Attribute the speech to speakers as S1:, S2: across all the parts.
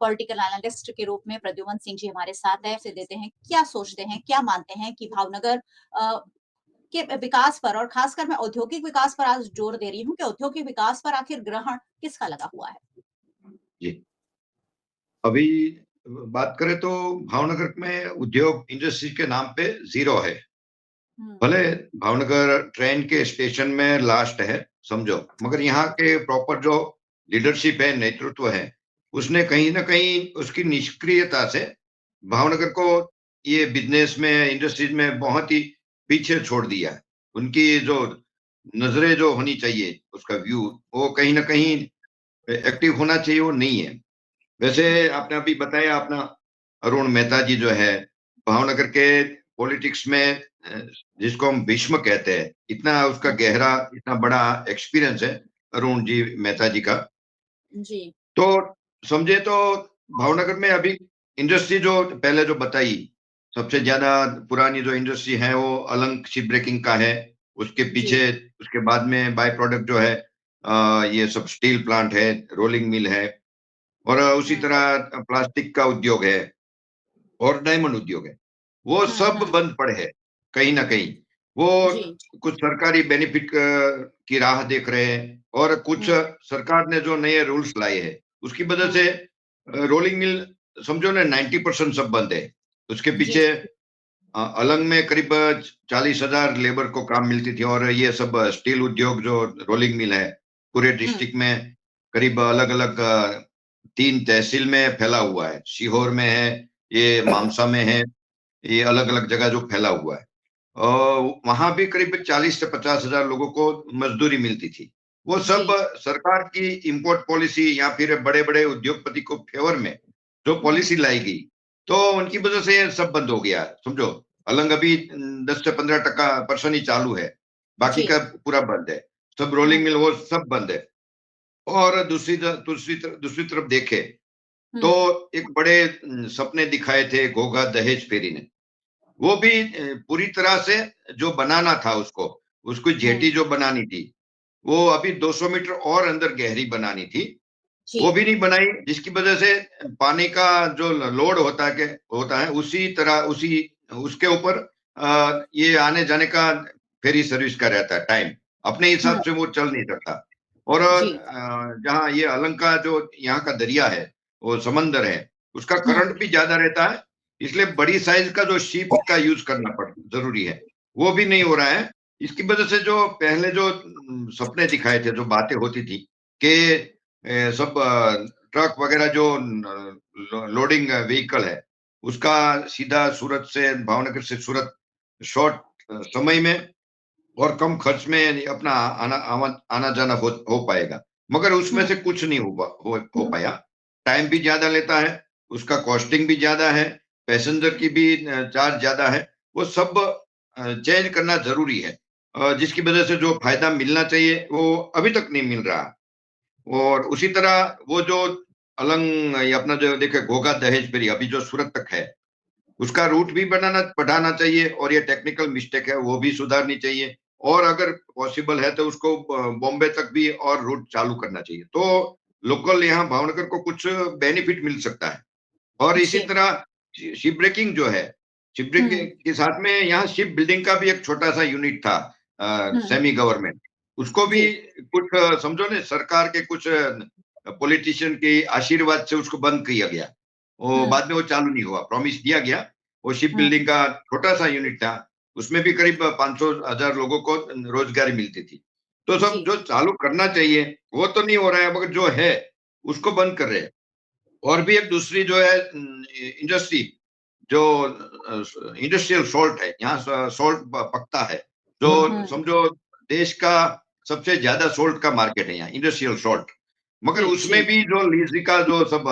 S1: Political analyst के रूप में प्रद्युमन सिंह जी हमारे साथ है, से देते हैं, क्या सोचते हैं, क्या मानते हैं कि भावनगर के विकास पर और खासकर मैं औद्योगिक विकास पर आज जोर दे रही हूँ कि औद्योगिक विकास पर आखिर ग्रहण किसका लगा हुआ है?
S2: जी। अभी बात करें तो भावनगर में उद्योग इंडस्ट्री के नाम पे ज़ीरो है।
S1: हुँ,
S2: भले भावनगर ट्रेन के स्टेशन में लास्ट है, समझो, मगर यहाँ के प्रॉपर जो लीडरशिप है, नेतृत्व है, उसने कहीं न कहीं उसकी निष्क्रियता से भावनगर को ये बिज़नेस में, इंडस्ट्रीज़ में बहुत ही पीछे छोड़ दिया है। उनकी जो नज़रें जो होनी चाहिए, उसका व्यू, वो कहीं न कहीं एक्टिव होना चाहिए, वो नहीं है।
S1: हुँ,
S2: वैसे आपने अभी बताया अपना अरुण मेहता जी जो है, भावनगर के पॉलिटिक्स में जिसको हम भीष्म कहते हैं, इतना उसका
S1: हुँ,
S2: गहरा, इतना बड़ा एक्सपीरियंस है अरुण जी मेहता जी का।
S1: जी,
S2: तो समझे तो भावनगर में अभी इंडस्ट्री जो पहले जो बताई, सबसे ज्यादा पुरानी जो इंडस्ट्री है वो अलंग शिप ब्रेकिंग का है। उसके
S1: जी,
S2: पीछे, उसके बाद में बाय प्रोडक्ट जो है, ये सब स्टील प्लांट है, रोलिंग मिल है, और उसी
S1: हुँ,
S2: तरह प्लास्टिक का उद्योग है और डायमंड उद्योग है। वो
S1: हुँ,
S2: सब
S1: हुँ,
S2: बंद पड़े हैं कहीं न कहीं। वो
S1: जी,
S2: कुछ सरकारी बेनिफिट की राह देख रहे हैं, और कुछ
S1: हुँ,
S2: सरकार ने जो नए रूल्स लाए हैं, उसकी वजह
S1: हुँ,
S2: से रोलिंग मिल समझो ना 90% सब बंद है। उसके
S1: जी,
S2: पीछे अलंग में करीब 40,000 लेबर को काम मिलती थी, और ये सब स्टील उद्योग जो रोलिंग मिल है, पूरे
S1: हुँ,
S2: डिस्ट्रिक्ट में करीब अलग-अलग 3 तहसील में फैला हुआ है। सीहोर में है, ये मामसा में है, ये अलग-अलग जगह जो फैला हुआ है। वहाँ भी करीब 40 से 50,000 लोगों को मजदूरी मिलती थी। वो सब
S1: जी,
S2: सरकार की इम्पोर्ट पॉलिसी या फिर बड़े-बड़े उद्योगपति को फेवर में जो
S1: हुँ,
S2: पॉलिसी लाई गई, तो उनकी वजह से ये सब बंद हो गया। समझो, अलंग अभी 10 से 15% ही चालू है, बाकी
S1: जी,
S2: का पूरा बंद है। सब
S1: हुँ,
S2: रोलिंग मिल वो सब बंद है। और दूसरी तरफ देखें, तो
S1: हुँ,
S2: एक बड़े सपने दिखाए थे घोघा दहेज फेरी ने। वो भी पूरी तरह से जो बनाना था उसको, उसको
S1: हुँ,
S2: जेटी जो बनानी थी, वो अभी 200 मीटर और अंदर गहरी बनानी थी। वो
S1: जी,
S2: भी नहीं बनाई, जिसकी वजह से पानी का जो लोड होता है उसी तरह उसी उसके ऊपर ये आने जाने का फेरी सर्विस का रहता है टाइम, अपने
S1: हुँ,
S2: हिसाब से वो चल नहीं सकता। और
S1: जी,
S2: जहाँ ये अलंग का जो यहाँ का दरिया है, वो समंदर है, उसका
S1: हुँ,
S2: करंट भी ज्यादा रहता है, इसलिए बड़ी साइज का जो शिप का यूज करना पड़ जरूरी है, वो भी नहीं हो रहा है। इसकी वजह से जो पहले जो सपने दिखाए थे, जो बातें होती थी कि सब ट्रक वगैरह जो लोडिंग व्हीकल है, उसका सीधा सूरत से, भावनगर से सूरत शॉर्ट समय में और कम खर्च में अपना आना जाना हो पाएगा, मगर उसमें
S1: हुँ,
S2: से कुछ नहीं हो पाया। टाइम भी ज्यादा लेता है, उसका कॉस्टिंग भी ज्यादा है, पैसेंजर की भी चार्ज ज्यादा है। वो सब चेंज करना जरूरी है, जिसकी वजह से जो फायदा मिलना चाहिए वो अभी तक नहीं मिल रहा। और उसी तरह वो जो अलंग, ये अपना जो देखे घोघा दहेज फेरी अभी जो सूरत तक है, उसका रूट भी बढ़ाना चाहिए, और ये टेक्निकल मिस्टेक है वो भी सुधारनी चाहिए। और अगर पॉसिबल है तो उसको बॉम्बे तक भी और रूट चालू करना चाहिए, तो लोकल यहाँ भावनगर को कुछ बेनिफिट मिल सकता है। और इसी
S1: जी,
S2: तरह शिप ब्रेकिंग जो है, शिप
S1: हुँ,
S2: ब्रेकिंग के साथ में यहाँ शिप बिल्डिंग का भी एक छोटा सा यूनिट था,
S1: हुँ,
S2: सेमी गवर्नमेंट, उसको भी
S1: जी,
S2: कुछ समझो ना, सरकार के कुछ पॉलिटिशियन के आशीर्वाद से उसको बंद किया गया। वो
S1: हुँ,
S2: बाद में वो चालू नहीं हुआ, प्रॉमिस दिया गया। वो शिप
S1: हुँ,
S2: बिल्डिंग का छोटा सा यूनिट था, उसमें भी करीब 500,000 लोगों को रोजगारी मिलती थी। तो सब
S1: जी,
S2: जो चालू करना चाहिए वो तो नहीं हो रहा है, मगर जो है उसको बंद कर रहे हैं। और भी एक दूसरी जो है इंडस्ट्री, जो इंडस्ट्रियल सॉल्ट है, यहाँ सॉल्ट पकता है, जो
S1: हुँ,
S2: समझो देश का सबसे ज्यादा सॉल्ट का मार्केट है यहाँ, इंडस्ट्रियल सॉल्ट। मगर
S1: जी,
S2: उसमें
S1: जी,
S2: भी जो लीज का जो सब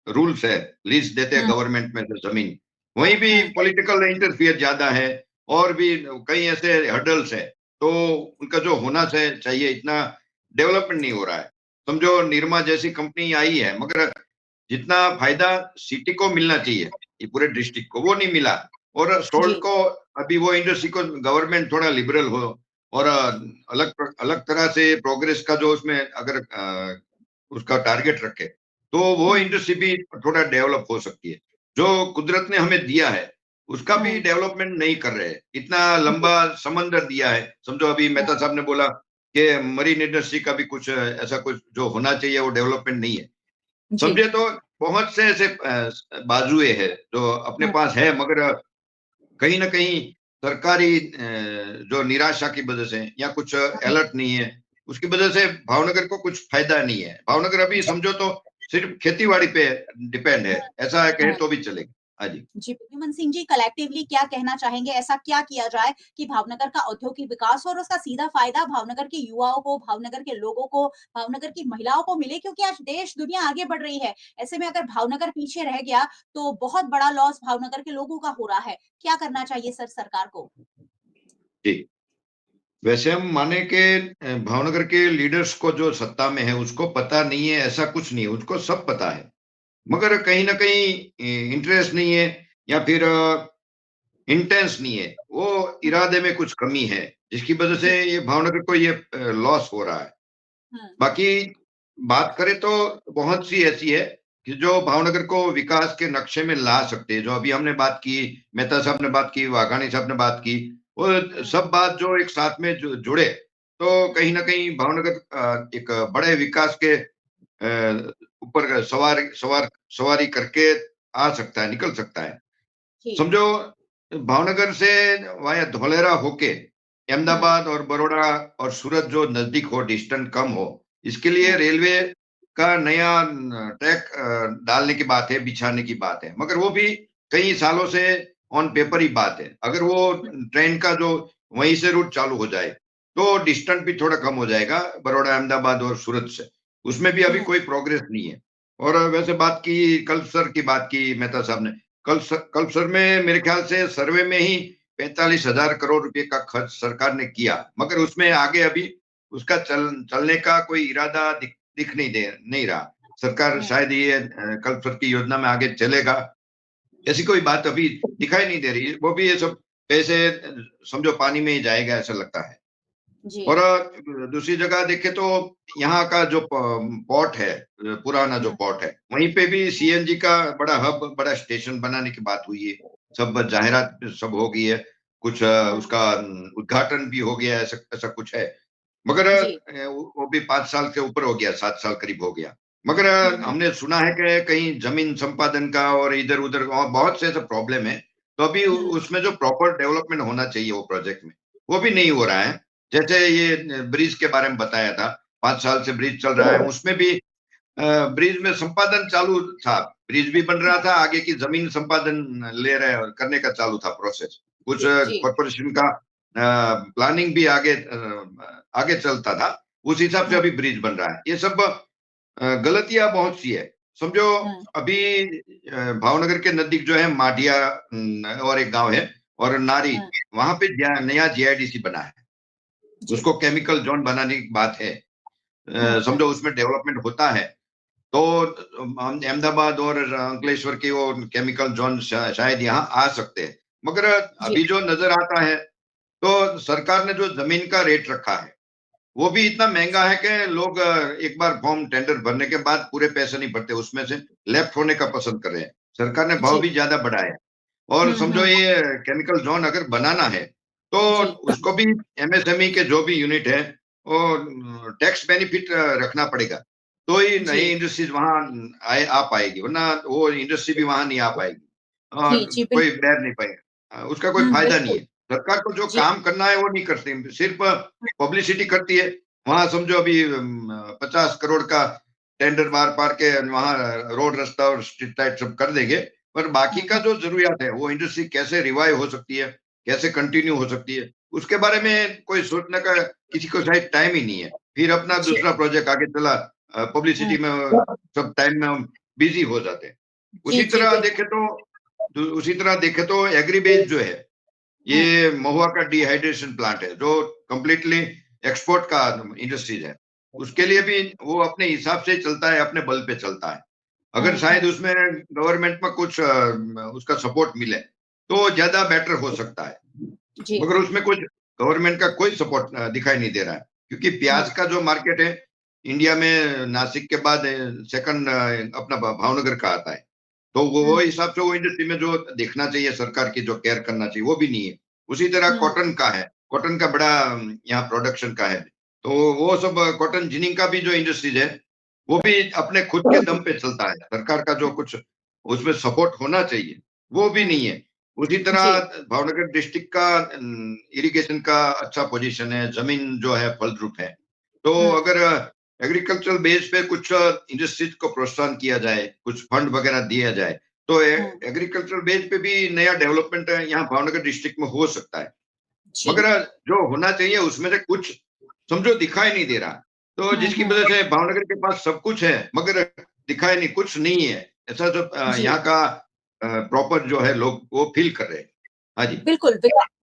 S2: रूल्स है, लीज देते हैं
S1: हुँ,
S2: गवर्नमेंट में से जमीन, वहीं भी
S1: हुँ,
S2: पॉलिटिकल इंटरफियर ज्यादा है, और भी कई ऐसे हर्डल्स है। तो उनका जो होना चाहिए, इतना डेवलपमेंट नहीं हो रहा है। समझो निरमा जैसी कंपनी आई है, मगर जितना फायदा सिटी को मिलना चाहिए, ये पूरे डिस्ट्रिक्ट को, वो नहीं मिला। और सोल्ट
S1: जी,
S2: को अभी वो इंडस्ट्री को गवर्नमेंट थोड़ा लिबरल हो, और अलग अलग तरह से प्रोग्रेस का जो उसमें अगर उसका टारगेट रखे, तो वो इंडस्ट्री भी थोड़ा डेवलप हो सकती है। जो कुदरत ने हमें दिया है उसका भी डेवलपमेंट नहीं कर रहे हैं। इतना लंबा समंदर दिया है, समझो अभी मेहता साहब ने बोला कि मरीन इंडस्ट्री का भी कुछ ऐसा कुछ जो होना चाहिए वो डेवलपमेंट नहीं है।
S1: जी।
S2: समझे तो बहुत से ऐसे बाजुए है जो अपने पास है, मगर कहीं ना कहीं सरकारी जो निराशा की वजह से या कुछ अलर्ट नहीं है, उसकी वजह से भावनगर को कुछ फायदा नहीं है। भावनगर अभी समझो तो सिर्फ खेतीबाड़ी पे डिपेंड है, ऐसा कहे तो भी चलेगा। हाँ जी।
S1: जी, प्रद्युमन सिंह जी, कलेक्टिवली क्या कहना चाहेंगे? ऐसा क्या किया जाए कि भावनगर का औद्योगिक विकास हो और उसका सीधा फ़ायदा भावनगर के युवाओं को, भावनगर के लोगों को, भावनगर की महिलाओं को मिले? क्योंकि आज देश दुनिया आगे बढ़ रही है। ऐसे में अगर भावनगर पीछे रह गया, तो बहुत बड़ा लॉस भावनगर के लोगों का हो रहा है। क्या करना चाहिए सरकार को?
S2: जी, वैसे हम माने कि भावनगर के लीडर्स को जो सत्ता में है उसको पता नहीं है ऐसा कुछ नहीं है, उसको सब पता है, मगर कहीं ना कहीं इंटरेस्ट नहीं है या फिर इंटेंस नहीं है, वो
S1: हुँ,
S2: इरादे में कुछ कमी है जिसकी वजह से
S1: जी।
S2: ये भावनगर को ये लॉस हो रहा है।
S1: हुँ,
S2: बाकी बात करें तो बहुत सी ऐसी है कि जो भावनगर को विकास के नक्शे में ला सकते हैं। जो अभी हमने बात की, मेहता साहब ने बात की, वाघानी साहब ने बात की, वो
S1: हुँ,
S2: सब बात जो एक साथ में जुड़े तो कहीं ना कहीं भावनगर एक बड़े विकास के ऊपर सवारी करके आ सकता है, निकल सकता है।
S1: जी।
S2: समझो भावनगर से वाया धोलेरा होके
S1: हुँ,
S2: अहमदाबाद और बड़ौदा और सूरत जो नजदीक हो, डिस्टेंस कम हो, इसके लिए
S1: हुँ,
S2: रेलवे का नया ट्रैक डालने की बात है, बिछाने की बात है, मगर वो भी कई सालों से ऑन पेपर ही बात है। अगर वो ट्रेन का जो वहीं से रूट चालू हो जाए तो डिस्टेंस भी थोड़ा कम हो जाएगा बड़ौदा, अहमदाबाद और सूरत से। उसमें भी अभी
S1: हुँ,
S2: कोई प्रोग्रेस नहीं है। और वैसे बात की, कल्सर की बात की मेहता साहब ने, कल्सर में मेरे ख्याल से सर्वे में ही 45,000 करोड़ रुपए का खर्च सरकार ने किया, मगर उसमें आगे अभी उसका चलने का कोई इरादा दिख नहीं रहा। सरकार
S1: हुँ,
S2: शायद ये कल्सर की योजना में आगे चलेगा, ऐसी कोई बात अभी दिखाई नहीं दे रही। वो भी ये सब पैसे समझो पानी में ही जाएगा ऐसा लगता है।
S1: जी।
S2: और दूसरी जगह देखें तो यहाँ का जो पोर्ट है, पुराना जो
S1: हुँ,
S2: पोर्ट है, वहीं पे भी सीएनजी का बड़ा हब, बड़ा स्टेशन बनाने की बात हुई है। सब जाहिरात सब हो गई है, कुछ
S1: हुँ,
S2: उसका उद्घाटन भी हो गया है, ऐसा कुछ है। मगर
S1: जी।
S2: वो भी 5 साल के ऊपर हो गया, 7 साल करीब हो गया। मगर
S1: हुँ, हुँ,
S2: हमने सुना है कि कहीं जमीन संपादन का और इधर उधर और बहुत से ऐसे प्रॉब्लम है। तो अभी
S1: हुँ,
S2: उसमें जो प्रॉपर डेवलपमेंट होना चाहिए वो प्रोजेक्ट में, वो भी नहीं हो रहा है। जैसे ये ब्रिज के बारे में बताया था, 5 साल से ब्रिज चल रहा है, उसमें भी ब्रिज में संपादन चालू था, ब्रिज भी बन रहा था, आगे की जमीन संपादन ले रहे करने का चालू था प्रोसेस। कुछ
S1: जी।
S2: कॉरपोरेशन का प्लानिंग भी आगे चलता था, उस हिसाब से
S1: हुँ,
S2: अभी ब्रिज बन रहा है। ये सब गलतियां बहुत सी है। समझो
S1: हुँ,
S2: अभी भावनगर के नजदीक जो है माडिया और एक गांव है, और नारी,
S1: हुँ,
S2: वहां पे नया जीआईडीसी बना है।
S1: जी।
S2: उसको केमिकल जोन बनाने की बात है।
S1: हुँ, हुँ,
S2: समझो उसमें डेवलपमेंट होता है तो हम अहमदाबाद और अंकलेश्वर की वो केमिकल जोन शायद यहाँ आ सकते हैं। मगर
S1: जी।
S2: अभी जो नजर आता है तो सरकार ने जो जमीन का रेट रखा है वो भी इतना महंगा है कि लोग एक बार फॉर्म टेंडर भरने के बाद पूरे पैसे नहीं भरते, उसमें से लेफ्ट होने का पसंद कर रहे हैं। सरकार ने भाव
S1: जी।
S2: भी ज्यादा बढ़ाया है। और
S1: हुँ,
S2: समझो
S1: हुँ,
S2: ये केमिकल जोन अगर बनाना है तो
S1: जी।
S2: उसको भी एमएसएमई के जो भी यूनिट है वो टैक्स बेनिफिट रखना पड़ेगा, तो ही नई
S1: जी।
S2: इंडस्ट्रीज वहां आ पाएगी, वरना वो इंडस्ट्री भी वहां नहीं आ पाएगी।
S1: जी, जी,
S2: कोई
S1: बिल्कुल।
S2: बैर नहीं पाएगा, उसका कोई
S1: हुँ,
S2: फायदा नहीं
S1: बिल्कुल।
S2: है। सरकार को जो
S1: जी।
S2: काम करना है वो नहीं करती, सिर्फ पब्लिसिटी करती है। वहां समझो अभी 50 करोड़ का टेंडर मार पार के वहां रोड रास्ता और स्ट्रीट लाइट सब कर देंगे, पर बाकी
S1: हुँ,
S2: का
S1: हुँ,
S2: जो जरूरियात है वो इंडस्ट्री कैसे रिवाइव हो सकती है, कैसे कंटिन्यू हो सकती है, उसके बारे में कोई सोचने का किसी को शायद टाइम ही नहीं है। फिर अपना
S1: जी।
S2: दूसरा प्रोजेक्ट आगे चला,
S1: हुँ,
S2: पब्लिसिटी में सब टाइम में हम बिजी हो जाते हैं।
S1: जी,
S2: उसी
S1: जी,
S2: तरह
S1: बिल्कुल।
S2: देखे तो उसी तरह देखे तो एग्रीबेज जो है,
S1: हुँ,
S2: ये महुआ का डिहाइड्रेशन प्लांट है जो कम्प्लीटली एक्सपोर्ट का इंडस्ट्रीज है। उसके लिए भी वो अपने हिसाब से चलता है, अपने बल पे चलता है। अगर
S1: हुँ,
S2: शायद
S1: हुँ,
S2: उसमें गवर्नमेंट में कुछ उसका सपोर्ट मिले तो ज्यादा बेटर हो सकता है,
S1: जी।
S2: मगर उसमें कुछ गवर्नमेंट का कोई सपोर्ट दिखाई नहीं दे रहा है, क्योंकि
S1: हुँ,
S2: प्याज का जो मार्केट है इंडिया में नासिक के बाद सेकंड अपना भावनगर का आता है। तो वो हिसाब से वो इंडस्ट्री में जो देखना चाहिए सरकार की, जो केयर करना चाहिए, वो भी नहीं है। उसी तरह कॉटन का है, कॉटन का बड़ा यहाँ प्रोडक्शन का है। तो वो सब कॉटन जिनिंग का भी जो इंडस्ट्रीज है, वो भी अपने खुद के दम पे चलता है। सरकार का जो कुछ उसमें सपोर्ट होना चाहिए, वो भी नहीं है। उसी तरह
S1: जी।
S2: भावनगर डिस्ट्रिक्ट का इरिगेशन का अच्छा पोजीशन है, जमीन जो है फलद्रुप है। तो अगर एग्रीकल्चरल बेस पे कुछ इंडस्ट्रीज को प्रोत्साहन किया जाए, कुछ फंड वगैरह दिया जाए, तो एग्रीकल्चरल बेस पे भी नया डेवलपमेंट यहाँ भावनगर डिस्ट्रिक्ट में हो सकता है।
S1: जी।
S2: मगर जो होना चाहिए उसमें से कुछ समझो दिखाई नहीं दे रहा। तो जिसकी
S1: हुँ।
S2: वजह से भावनगर के पास सब कुछ है, मगर दिखाई नहीं, कुछ नहीं है। ऐसा जो
S1: जी।
S2: यहाँ का प्रॉपर जो है लोग वो फील कर रहे हैं। हाँ जी।
S1: बिल्कुल,